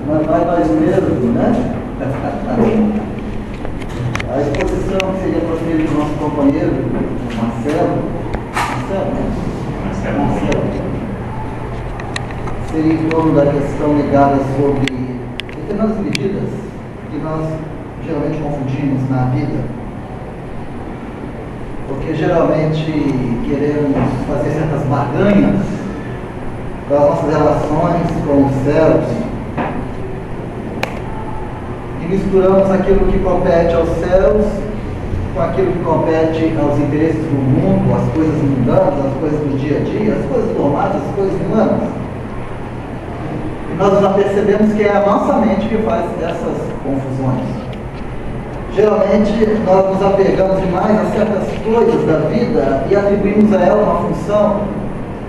Mas vai nós mesmos, né? A exposição que seria transferida do nosso companheiro, Marcelo, seria em torno da questão ligada sobre determinadas medidas que nós geralmente confundimos na vida. Porque geralmente queremos fazer certas barganhas das nossas relações com os céus e misturamos aquilo que compete aos céus com aquilo que compete aos interesses do mundo, as coisas mundanas, as coisas do dia a dia, as coisas normais, as coisas humanas. E nós já percebemos que é a nossa mente que faz essas confusões. Geralmente nós nos apegamos demais a certas coisas da vida e atribuímos a ela uma função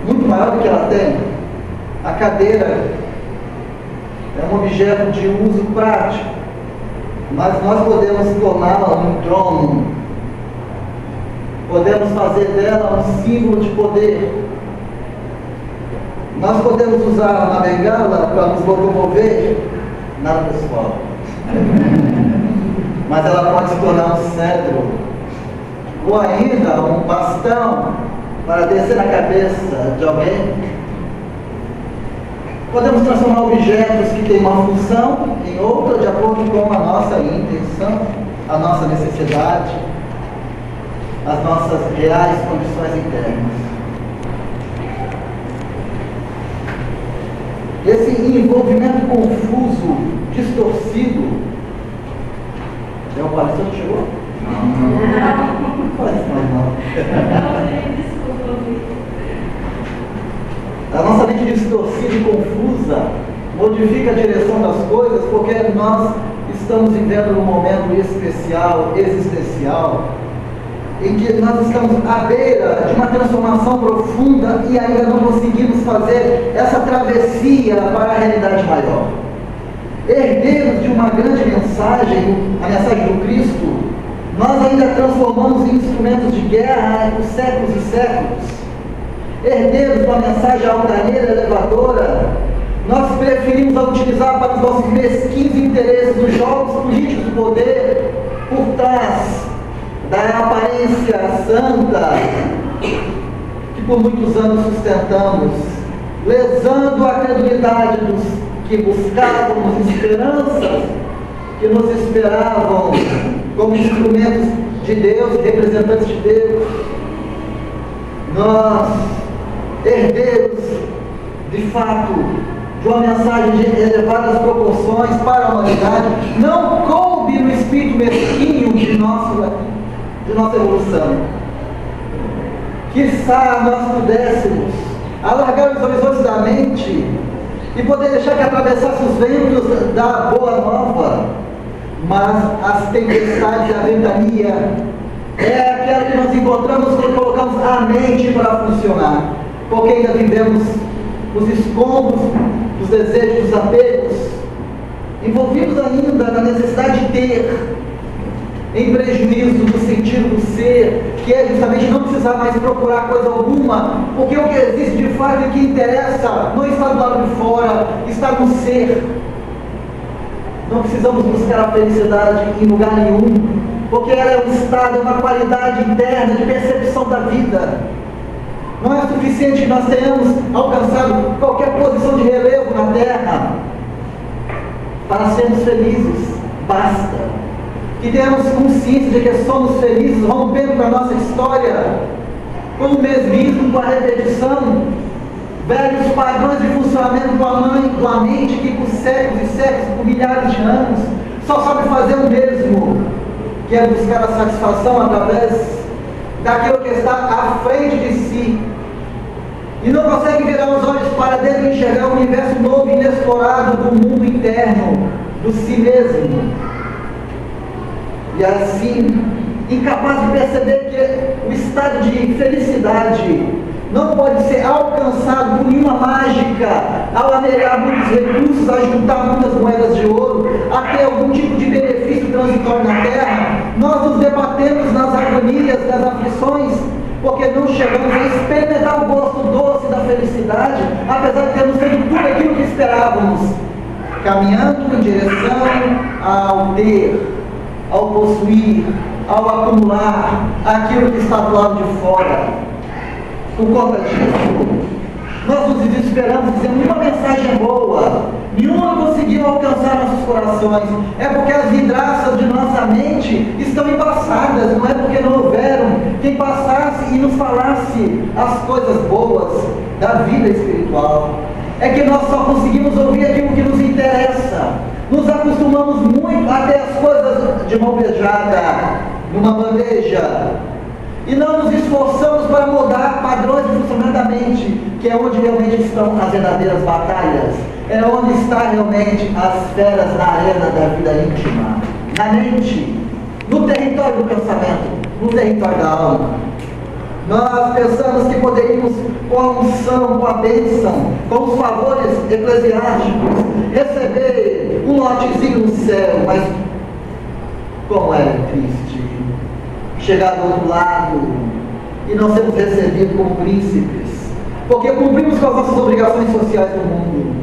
muito maior do que ela tem. A cadeira é um objeto de uso prático, mas nós podemos torná-la um trono, podemos fazer dela um símbolo de poder. Nós podemos usar uma bengala para nos locomover, nada pessoal, mas ela pode se tornar um cedro, ou ainda um bastão para descer na cabeça de alguém. Podemos transformar objetos que têm uma função em outra de acordo com a nossa intenção, a nossa necessidade, as nossas reais condições internas. Esse envolvimento confuso, distorcido. É o palestrante que chegou? Não. Não. A nossa mente distorcida e confusa modifica a direção das coisas porque nós estamos vivendo um momento especial, existencial, em que nós estamos à beira de uma transformação profunda e ainda não conseguimos fazer essa travessia para a realidade maior. Herdeiros de uma grande mensagem, a mensagem do Cristo, nós ainda transformamos em instrumentos de guerra por séculos e séculos. Herdeiros de uma mensagem altaneira, elevadora, nós preferimos a utilizar para os nossos mesquinhos interesses dos jogos políticos do poder, por trás da aparência santa que por muitos anos sustentamos, lesando a credulidade dos que buscávamos esperanças, que nos esperavam como instrumentos de Deus, representantes de Deus. Nós, herdeiros, de fato, de uma mensagem de elevadas proporções para a humanidade, não coube no espírito mesquinho de nossa evolução. Quiçá nós pudéssemos alargar os horizontes da mente e poder deixar que atravessasse os ventos da boa nova, mas as tempestades e a ventania é aquela que nós encontramos quando colocamos a mente para funcionar, porque ainda vivemos nos escombros dos desejos, dos apegos, envolvidos ainda na necessidade de ter, em prejuízo do sentido do ser, que é justamente não precisar mais procurar coisa alguma, porque o que existe de fato e que interessa não está do lado de fora, está no ser. Não precisamos buscar a felicidade em lugar nenhum, porque ela é um estado, é uma qualidade interna de percepção da vida. Não é suficiente que nós tenhamos alcançado qualquer posição de relevo na Terra para sermos felizes. Basta que tenhamos consciência de que somos felizes, rompendo com a nossa história, com o mesmismo, com a repetição, velhos padrões de funcionamento com a mente que por séculos e séculos, por milhares de anos, só sabe fazer o mesmo, que quer buscar a satisfação através daquilo que está à frente de si, e não consegue virar os olhos para dentro e enxergar o universo novo e inexplorado do mundo interno, do si mesmo. E assim, incapaz de perceber que o estado de felicidade não pode ser alcançado por nenhuma mágica, ao anelhar muitos recursos, a juntar muitas moedas de ouro, a ter algum tipo de benefício transitório na terra. Nós nos debatemos nas agonias, nas aflições, porque não chegamos a experimentar o gosto doce da felicidade, apesar de termos feito tudo aquilo que esperávamos, caminhando em direção ao ter, ao possuir, ao acumular aquilo que está do lado de fora. Por conta disso, nós nos desesperamos dizendo: nenhuma mensagem boa, nenhuma conseguiu alcançar nossos corações. É porque as vidraças de nossa mente estão embaçadas, não é porque não houveram quem passasse e nos falasse as coisas boas da vida espiritual. É que nós só conseguimos ouvir aquilo que nos interessa. Nos acostumamos muito a ter as coisas de mão beijada, numa bandeja, e não nos esforçamos para mudar padrões de funcionamento da mente, que é onde realmente estão as verdadeiras batalhas, é onde está realmente as feras na arena da vida íntima, na mente, no território do pensamento, no território da alma. Nós pensamos que poderíamos, com a unção, com a bênção, com os favores eclesiásticos, receber um lotezinho no céu, mas como é triste chegar do outro lado e não sermos recebidos como príncipes, porque cumprimos com as nossas obrigações sociais no mundo.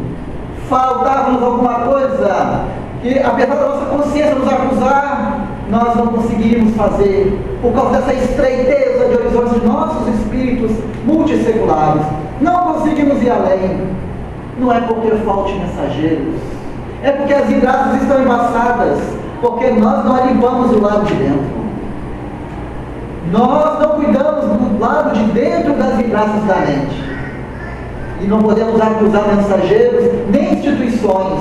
Faltava-nos alguma coisa que, apesar da nossa consciência nos acusar, nós não conseguimos fazer, por causa dessa estreiteza de horizontes de nossos espíritos multisseculares. Não conseguimos ir além. Não é porque falte mensageiros, é porque as vidraças estão embaçadas, porque nós não limpamos o lado de dentro. Nós não cuidamos do lado de dentro das vidraças da mente. E não podemos acusar mensageiros nem instituições.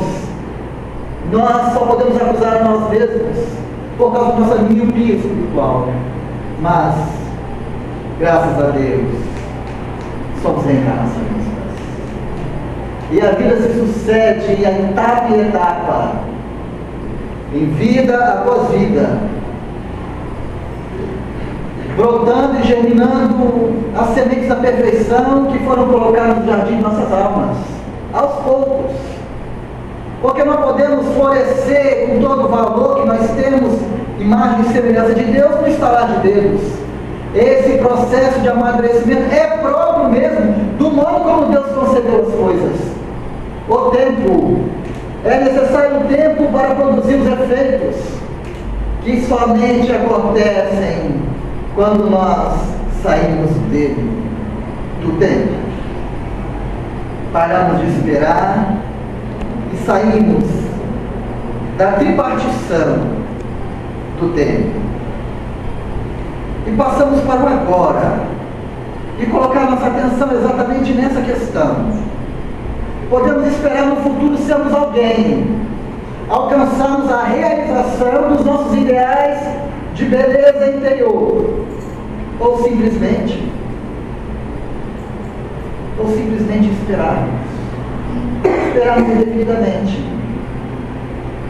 Nós só podemos acusar a nós mesmos por causa da nossa miopia espiritual. Mas, graças a Deus, somos reencarnações. E a vida se sucede em etapa em etapa, em vida após vida, brotando e germinando as sementes da perfeição que foram colocadas no jardim de nossas almas, aos poucos. Porque não podemos florescer com todo o valor que nós temos, imagem e semelhança de Deus, no estalar de dedos. Esse processo de amadurecimento é próprio mesmo do modo como Deus concebeu as coisas. O tempo, é necessário tempo para produzir os efeitos, que somente acontecem quando nós saímos dele, do tempo. Paramos de esperar e saímos da tripartição do tempo. E passamos para o agora. E colocar nossa atenção exatamente nessa questão. Podemos esperar no futuro sermos alguém, alcançarmos a realização dos nossos ideais de beleza interior, ou simplesmente esperarmos indefinidamente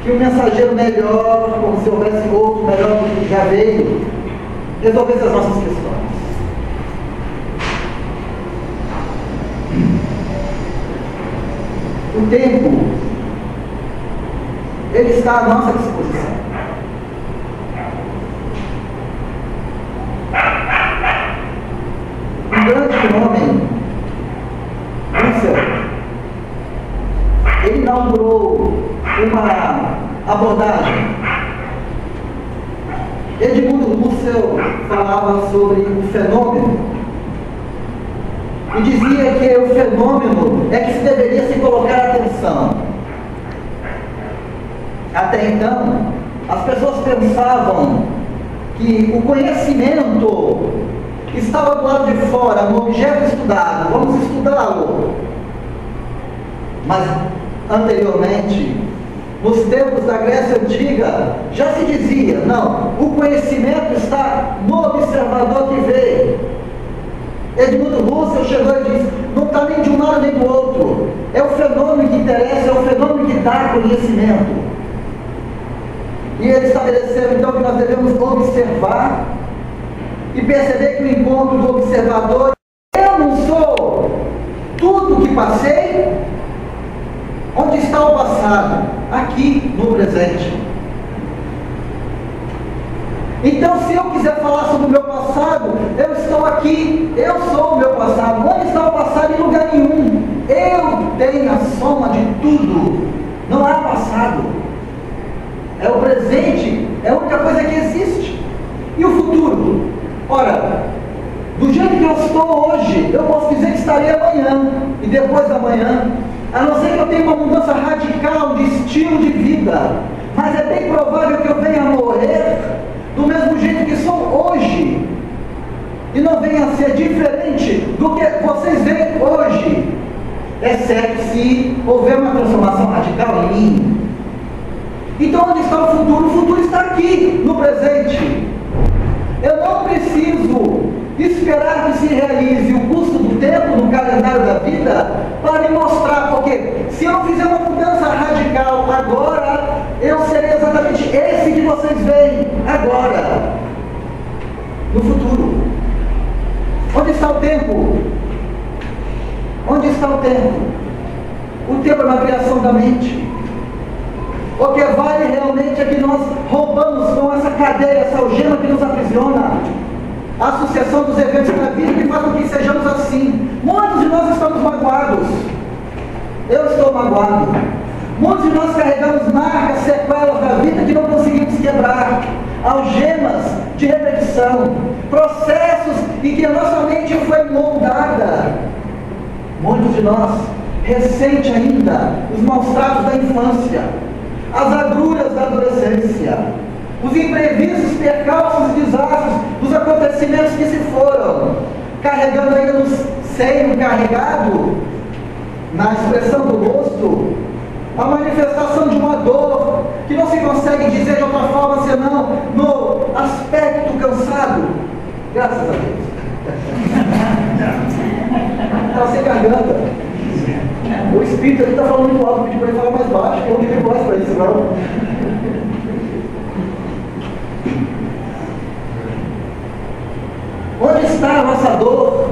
que um mensageiro melhor, como se houvesse outro melhor do que já veio, resolvesse as nossas questões. O tempo, ele está à nossa disposição. Um grande homem, Husserl, ele inaugurou uma abordagem. Edmundo Husserl falava sobre o fenômeno e dizia que o fenômeno é que se deveria se colocar atenção. Até então, as pessoas pensavam que o conhecimento estava do lado de fora, no objeto estudado, vamos estudá-lo. Mas, anteriormente, Nos tempos da Grécia Antiga, já se dizia, não, o conhecimento está no observador que veio. Edmundo Husserl chegou e disse, não está nem de um lado nem do outro. É o fenômeno que interessa, é o fenômeno que dá conhecimento. E ele estabeleceu então que nós devemos observar e perceber que o encontro do observador, eu não sou tudo que passei. Onde está o passado? Aqui no presente. Então, se eu quiser falar sobre o meu passado, eu estou aqui, eu sou o meu passado. Onde está o passado? Em lugar nenhum. Eu tenho a soma de tudo. Não há passado. É o presente, é a única coisa que existe. E o futuro? Ora, do jeito que eu estou hoje, eu posso dizer que estarei amanhã e depois da manhã, a não ser que eu tenha uma mudança radical de estilo de vida, mas é bem provável que eu venha a morrer do mesmo jeito que sou hoje, e não venha a ser diferente do que vocês veem hoje, exceto se houver uma transformação radical em mim. Então onde está o futuro? O futuro está aqui, no presente. Eu não preciso esperar que se realize o custo do tempo no calendário da vida para me mostrar, porque se eu não fizer uma mudança radical agora, eu serei exatamente esse que vocês veem agora, no futuro. Onde está o tempo? Onde está o tempo? O tempo é uma criação da mente. O que vale realmente é que nós roubamos com essa cadeia, essa algema que nos aprisiona, a sucessão dos eventos da vida que faz com que sejamos assim. Muitos de nós estamos magoados. Eu estou magoado. Muitos de nós carregamos marcas, sequelas da vida que não conseguimos quebrar. Algemas de repetição. Processos em que a nossa mente foi moldada. Muitos de nós ressente ainda os maus tratos da infância, as agruras da adolescência, os imprevistos, percalços e desastres dos acontecimentos que se foram, carregando ainda no seio carregado, na expressão do rosto, a manifestação de uma dor que não se consegue dizer de outra forma senão no aspecto cansado. Graças a Deus. Está sem garganta. O espírito ali está falando muito alto, pediu para ele falar mais baixo, que eu não tive voz para isso, não. Onde está a nossa dor?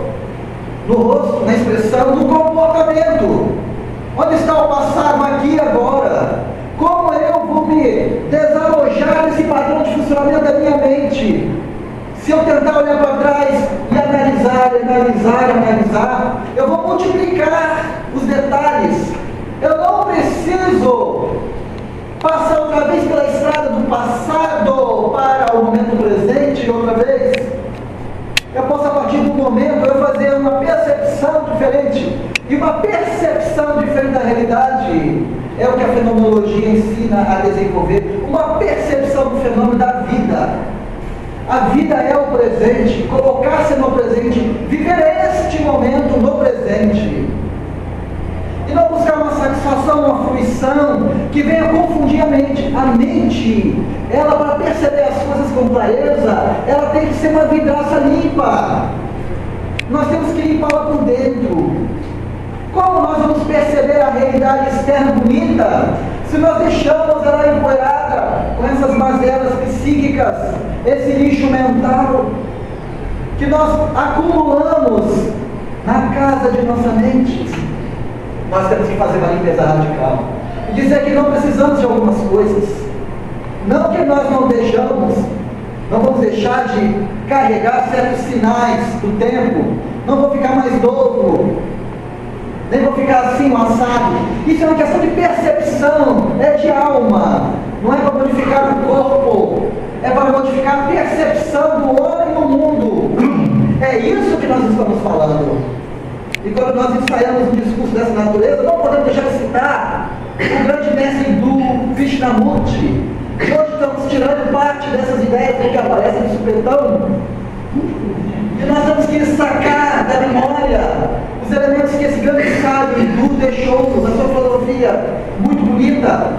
No rosto, na expressão, no comportamento. Onde está o passado aqui e agora? Como eu vou me desalojar desse padrão de funcionamento da minha mente? Se eu tentar olhar para trás e analisar, eu vou multiplicar os detalhes. Eu não preciso passar outra vez pela estrada do passado para o momento presente outra vez. Eu posso, a partir do momento, eu fazer uma percepção diferente. E uma percepção diferente da realidade é o que a fenomenologia ensina a desenvolver. Uma percepção do fenômeno da vida. A vida é o presente, colocar-se no presente, viver este momento no presente. E não buscar uma satisfação, uma fruição que venha confundir a mente. A mente, ela, para perceber as coisas com clareza, ela tem que ser uma vidraça limpa. Nós temos que limpá-la por dentro. Como nós vamos perceber a realidade externa bonita se nós deixamos ela empoeirada com essas mazelas psíquicas, esse lixo mental que nós acumulamos na casa de nossa mente? Nós temos que fazer uma limpeza radical e dizer que não precisamos de algumas coisas, não que nós não deixamos, não vamos deixar de carregar certos sinais do tempo, não vou ficar mais novo, nem vou ficar assim, assado. Isso é uma questão de percepção, é de alma, não é para modificar o corpo, é para modificar a percepção do homem no mundo. É isso que nós estamos falando. E quando nós ensaiamos um discurso dessa natureza, não podemos deixar de citar o grande mestre do Krishnamurti. Hoje estamos tirando parte dessas ideias que aparecem de supetão. E nós temos que sacar da memória os elementos que esse grande sábio hindu deixou na sua filosofia muito bonita.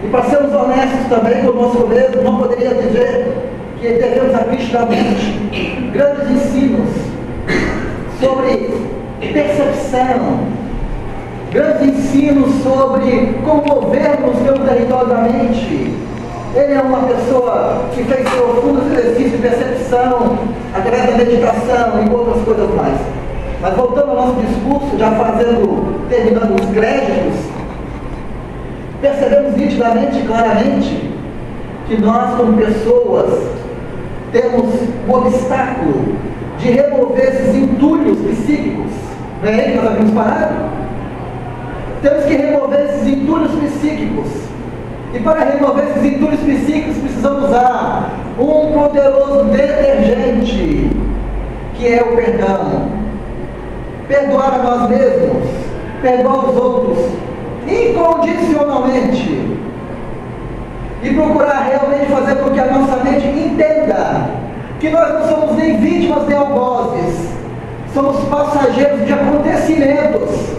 E para sermos honestos também conosco mesmo, não poderia dizer que devemos abrir da mente grandes ensinos sobre percepção, grandes ensinos sobre como movermos pelo território da mente. Ele é uma pessoa que fez profundos exercícios de percepção através da meditação e outras coisas mais. Mas voltando ao nosso discurso, já terminando os créditos, percebemos nitidamente e claramente que nós, como pessoas, temos um obstáculo de remover esses entulhos psíquicos. Não é aí que nós havíamos parado? Temos que remover esses entulhos psíquicos. E para remover esses entulhos psíquicos, precisamos usar um poderoso detergente, que é o perdão. Perdoar a nós mesmos, perdoar os outros, incondicionalmente. E procurar realmente fazer com que a nossa mente entenda que nós não somos nem vítimas nem algozes, somos passageiros de acontecimentos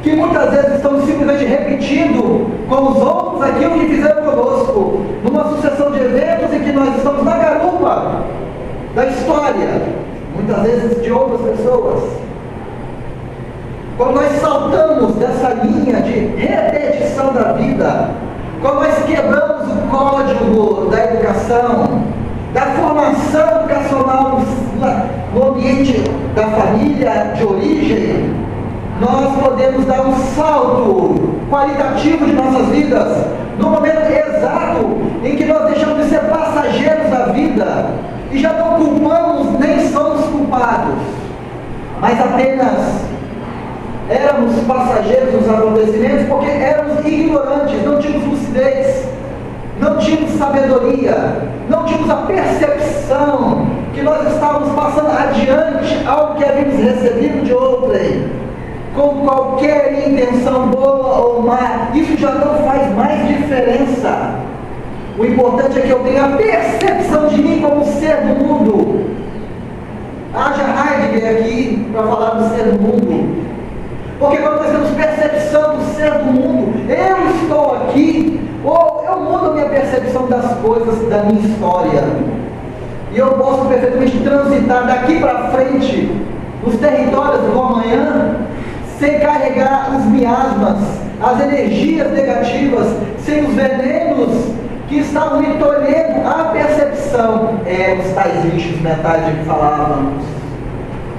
que muitas vezes estamos simplesmente repetindo com os outros aquilo que fizeram conosco, numa sucessão de eventos em que nós estamos na garupa da história, muitas vezes de outras pessoas. Quando nós saltamos dessa linha de repetição da vida, quando nós quebramos o código da educação, da formação educacional no ambiente da família de origem, nós podemos dar um salto qualitativo de nossas vidas, no momento exato em que nós deixamos de ser passageiros da vida e já não culpamos nem somos culpados, mas apenas éramos passageiros dos acontecimentos porque éramos ignorantes, não tínhamos lucidez, não tínhamos sabedoria, não tínhamos a percepção que nós estávamos passando adiante algo que havíamos recebido de outrem, com qualquer intenção boa ou má. Isso já não faz mais diferença. O importante é que eu tenha a percepção de mim como ser do mundo. Haja Heidegger aqui para falar do ser do mundo. Porque quando nós temos percepção do ser do mundo, eu estou aqui, ou eu mudo a minha percepção das coisas da minha história. E eu posso perfeitamente transitar daqui para frente, nos territórios do amanhã, sem carregar os miasmas, as energias negativas, sem os venenos que estavam me tolhendo a percepção. Os tais lixos mentais de que falávamos.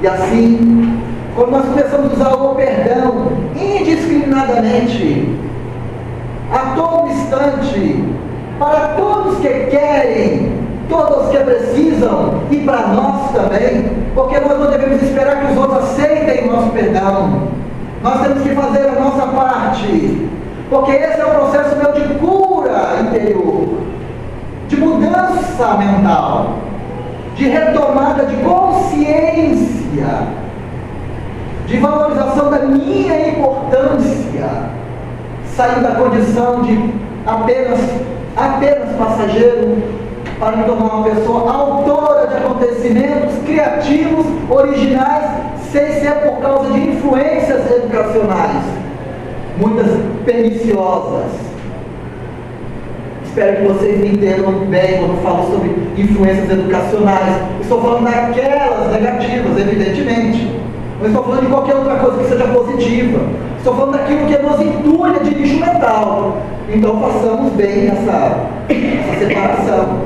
E assim, quando nós começamos a usar o perdão indiscriminadamente, a todo instante, para todos que querem, todos que precisam, e para nós também, porque nós não devemos esperar que os outros aceitem o nosso perdão. Nós temos que fazer a nossa parte, porque esse é o processo meu de cura interior, de mudança mental, de retomada de consciência, de valorização da minha importância, saindo da condição de apenas passageiro, para me tornar uma pessoa autora de acontecimentos criativos, originais, sem ser por causa de influências educacionais, muitas perniciosas. Espero que vocês me entendam bem quando falo sobre influências educacionais. Estou falando daquelas negativas, evidentemente. Não estou falando de qualquer outra coisa que seja positiva. Estou falando daquilo que nos entulha de lixo mental. Então façamos bem essa separação.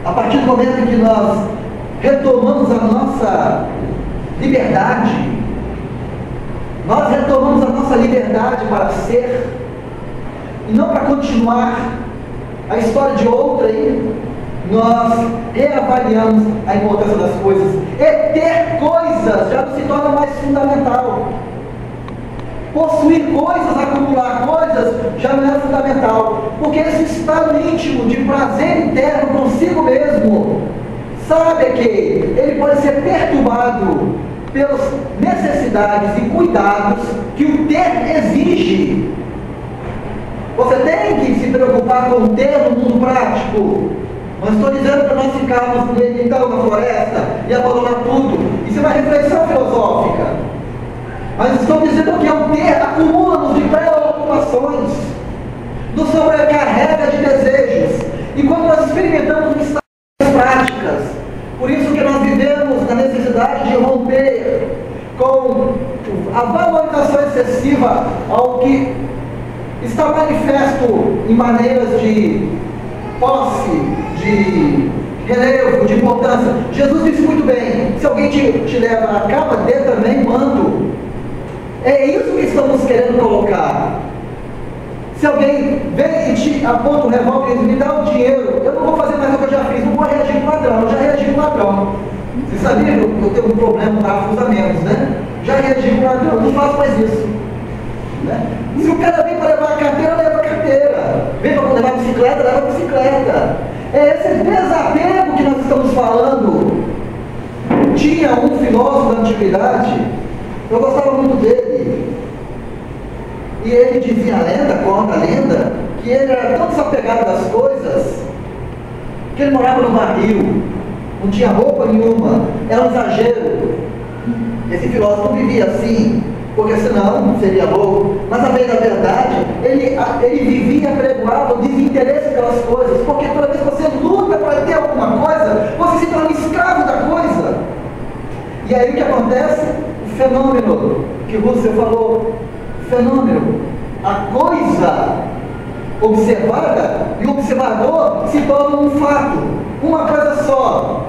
A partir do momento em que nós retomamos a nossa liberdade, nós retomamos a nossa liberdade para ser, e não para continuar a história de outrem, nós reavaliamos a importância das coisas. E ter coisas já não se torna mais fundamental. Possuir coisas, acumular coisas, já não é fundamental. Porque esse estado íntimo de prazer interno consigo mesmo, sabe que ele pode ser perturbado pelas necessidades e cuidados que o ter exige. Você tem que se preocupar com o ter no mundo prático. Não estou dizendo para nós ficarmos no meio então na floresta e abandonar tudo. Isso é uma reflexão filosófica. Mas estou dizendo que o ter acumula-nos de preocupações. nos sobrecarrega de desejos. E quando nós experimentamos em práticas, por isso que nós vivemos na necessidade de romper com a valorização excessiva ao que está manifesto em maneiras de posse, de relevo, de importância. Jesus disse muito bem: se alguém te leva a capa, dê também manto. É isso que estamos querendo colocar. Se alguém vem e te aponta um revólver e diz: me dá o dinheiro, eu não vou fazer mais o que eu já fiz, não vou reagir com o ladrão, eu já reagi com o ladrão. Você sabia que eu tenho um problema com afusamentos, né? Já reagi com o ladrão, não faço mais isso. Né? Se o cara vem para levar a carteira, leva a carteira. Vem para levar a bicicleta, leva a bicicleta. É esse desapego que nós estamos falando. Tinha um filósofo da antiguidade, eu gostava muito dele. E ele dizia a lenda, conta a lenda, que ele era tão desapegado das coisas, que ele morava no barril, não tinha roupa nenhuma, era um exagero. Esse filósofo não vivia assim, porque senão seria louco. Mas a bem da verdade, ele vivia pregoado o desinteresse pelas coisas, porque toda vez que você luta para ter alguma coisa, você se torna escravo da coisa. E aí o que acontece? O fenômeno que Russell falou, fenômeno, a coisa observada e o observador se torna um fato, uma coisa só.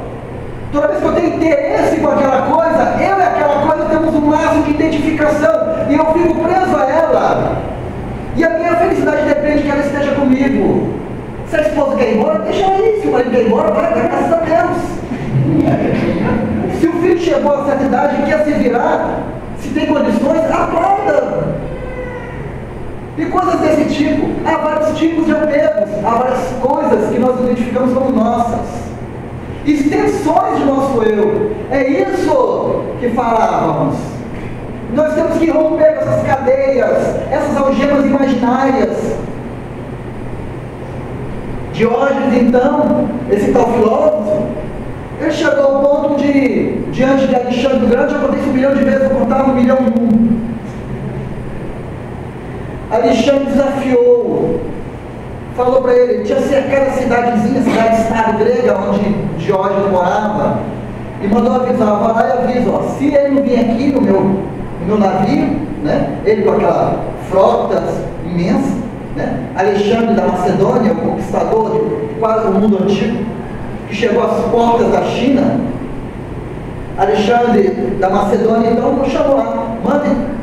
Toda vez que eu tenho interesse com aquela coisa, eu e aquela coisa temos um laço de identificação e eu fico preso a ela. E a minha felicidade depende que ela esteja comigo. Se a esposa quer ir embora, deixa ela ir. Se o marido quer ir embora, vai, graças a Deus. Se o filho chegou a certa idade e quer se virar, se tem condições, aplauda. E coisas desse tipo. Há vários tipos de apegos, há várias coisas que nós identificamos como nossas. Extensões de nosso eu. É isso que falávamos. Nós temos que romper com essas cadeias, essas algemas imaginárias. Diógenes, então, esse tal filósofo, ele chegou ao ponto de, diante de Alexandre o Grande, eu contei isso 1 milhão de vezes, eu contava 1.000.001. Alexandre desafiou, falou para ele, tinha cercado a cidadezinha, cidade-estado grega, onde Diógenes morava, e mandou avisar, vai lá e avisa, ó, se ele não vir aqui no meu navio, né, ele com aquela frota imensa, né, Alexandre da Macedônia, o conquistador de quase o mundo antigo, que chegou às portas da China, Alexandre da Macedônia, então, chamou lá, mande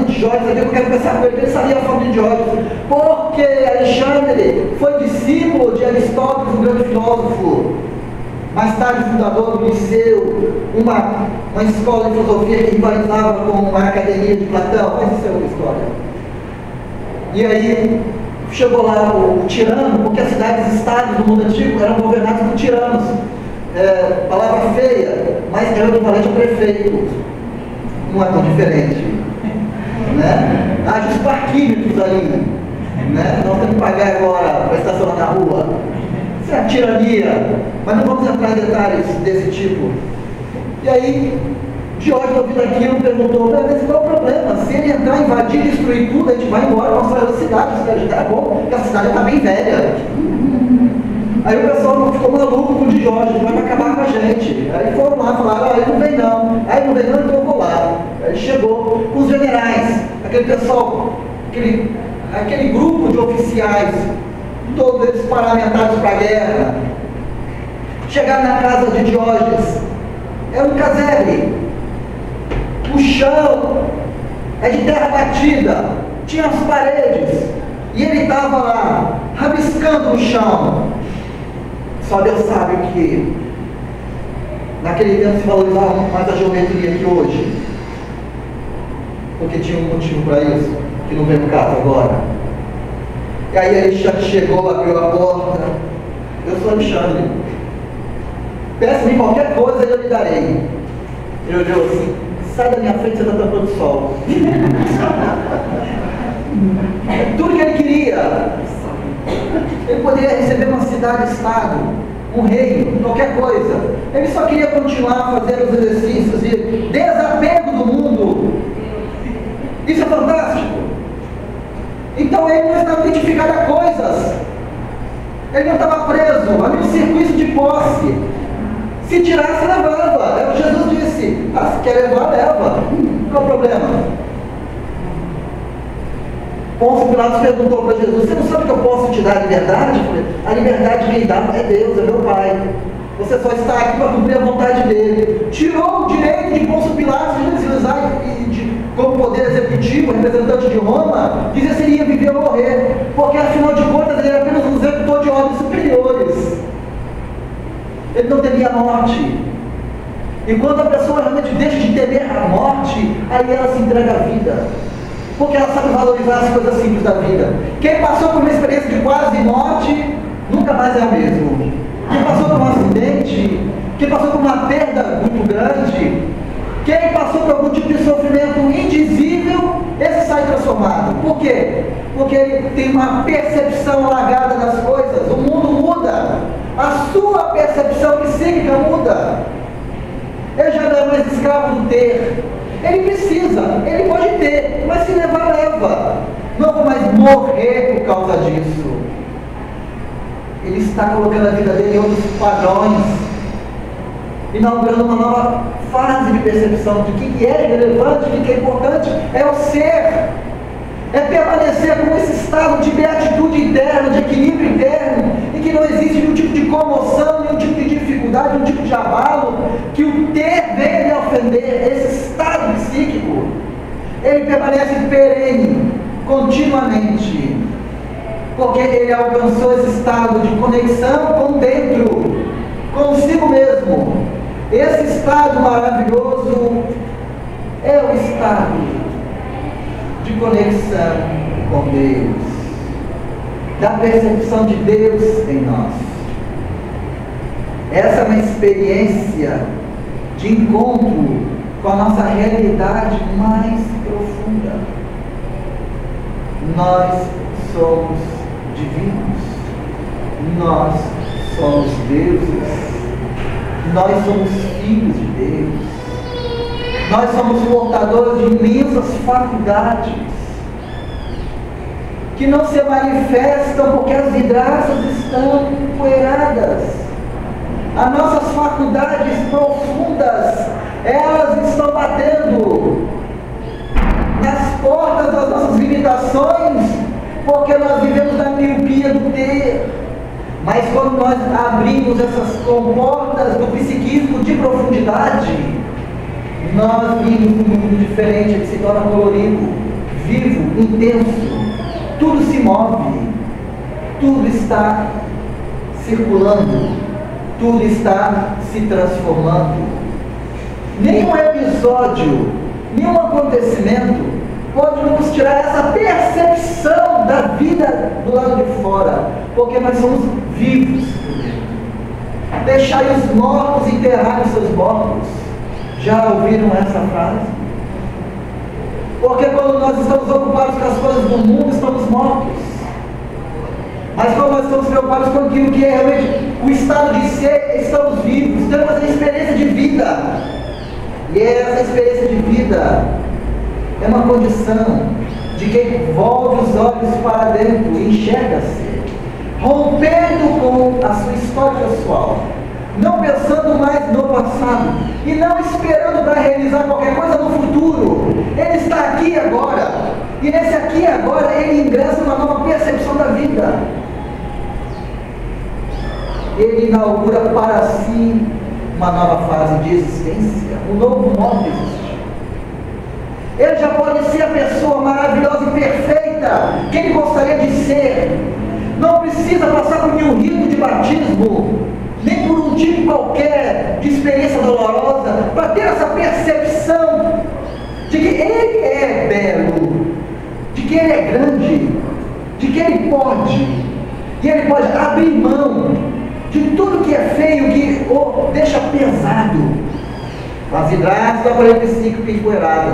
Diógenes aqui, eu quero conversar com ele, ele sabia a forma de Diógenes, porque Alexandre foi discípulo de Aristóteles, um grande filósofo, mais tarde fundador do Liceu, uma escola de filosofia que rivalizava com uma academia de Platão, mas isso é outra história. E aí chegou lá o tirano, porque as cidades-estados do mundo antigo eram governadas por tiranos. Palavra feia, mas é o equivalente ao prefeito. Não é tão diferente. Né? Haja os parquímetros aí. Né? Nós temos que pagar agora para estacionar na rua. Isso é a tirania. Mas não vamos entrar em detalhes desse tipo. E aí, Diógenes, ouvindo aquilo, perguntou, mas qual é o problema? Se ele entrar, invadir, destruir tudo, a gente vai embora, vamos sair da cidade, a cidade já é bom, porque a cidade já está bem velha. Aí o pessoal ficou maluco com o Diógenes, vai acabar com a gente. Aí foram lá, falaram, ele não vem não. Aí não vem não, então eu vou lá. Aí chegou com os generais, aquele pessoal, aquele grupo de oficiais, todos eles parlamentares para a guerra. Chegaram na casa de Diógenes, era um casebre. O chão é de terra batida, tinha as paredes, e ele estava lá, rabiscando no chão. Só Deus sabe o que naquele tempo se valorizava muito mais a geometria que hoje, porque tinha um motivo para isso, que não vem no caso agora. E aí Alexandre chegou, abriu a porta, eu sou Alexandre, peça-me qualquer coisa e eu lhe darei. Ele olhou assim, sai da minha frente, você está tampando o sol. Tudo que ele queria. Ele poderia receber uma cidade-estado, um reino, qualquer coisa. Ele só queria continuar fazendo os exercícios de desapego do mundo. Isso é fantástico. Então ele não estava identificado a coisas. Ele não estava preso a um circuito de posse. Se tirasse, levava. É o que Jesus disse. Ah, se quer levar, leva. Qual o problema? Pôncio Pilatos perguntou para Jesus: você não sabe que eu posso te dar a liberdade? Eu falei: a liberdade quem dá é Deus, é meu Pai. Você só está aqui para cumprir a vontade dele. Tirou o direito de Pôncio Pilatos de usar como poder executivo, representante de Roma, dizer se ele ia viver ou morrer, porque afinal de contas ele era apenas um executor de ordens superiores. Ele não temia a morte. E quando a pessoa realmente deixa de temer a morte, aí ela se entrega à vida, porque ela sabe valorizar as coisas simples da vida. Quem passou por uma experiência de quase morte, nunca mais é o mesmo. Quem passou por um acidente, quem passou por uma perda muito grande, quem passou por algum tipo de sofrimento indizível, esse sai transformado. Por quê? Porque ele tem uma percepção largada das coisas. O mundo muda, a sua percepção psíquica muda. Ele já não é mais escravo do ter. Ele precisa, ele pode ter, mas se levar, leva. Não vou mais morrer por causa disso. Ele está colocando a vida dele em outros padrões, inaugurando uma nova fase de percepção de que é relevante, de que é importante, é o ser, é permanecer com esse estado de beatitude interna, de equilíbrio interno, em que não existe nenhum tipo de comoção, nenhum tipo de dificuldade, nenhum tipo de abalo, que o ter venha lhe ofender. Esse estado psíquico, ele permanece perene, continuamente, porque ele alcançou esse estado de conexão com dentro, consigo mesmo. Esse estado maravilhoso é o estado de conexão com Deus, da percepção de Deus em nós. Essa é uma experiência de encontro com a nossa realidade mais profunda. Nós somos divinos, nós somos deuses, nós somos filhos de Deus, nós somos portadores de imensas faculdades que não se manifestam porque as vidraças estão empoeiradas. As nossas faculdades profundas, elas estão batendo nas portas das nossas limitações, porque nós vivemos na miopia do ter. Mas quando nós abrimos essas comportas do psiquismo de profundidade, nós vimos um mundo diferente, ele se torna colorido, vivo, intenso. Tudo se move, tudo está circulando, tudo está se transformando. Nenhum episódio, nenhum acontecimento pode nos tirar essa percepção da vida do lado de fora, porque nós somos vivos. Deixai os mortos enterrarem seus mortos. Já ouviram essa frase? Porque quando nós estamos ocupados com as coisas do mundo, estamos mortos. Mas quando nós estamos preocupados com aquilo que é realmente o estado de ser, estamos vivos, temos a experiência de vida. E essa experiência de vida é uma condição de quem volve os olhos para dentro e enxerga-se, rompendo com a sua história pessoal, não pensando mais no passado e não esperando para realizar qualquer coisa no futuro. Ele está aqui agora, e nesse aqui e agora ele ingressa numa nova percepção da vida. Ele inaugura para si uma nova fase de existência, um novo modo de existir. Ele já pode ser a pessoa maravilhosa e perfeita que ele gostaria de ser. Não precisa passar por nenhum rito de batismo, nem por um tipo qualquer de experiência dolorosa, para ter essa percepção de que ele é belo, de que ele é grande, de que ele pode, e ele pode abrir mão de tudo que é feio, que o deixa pesado. As vidraças da parede psíquica empoeirada.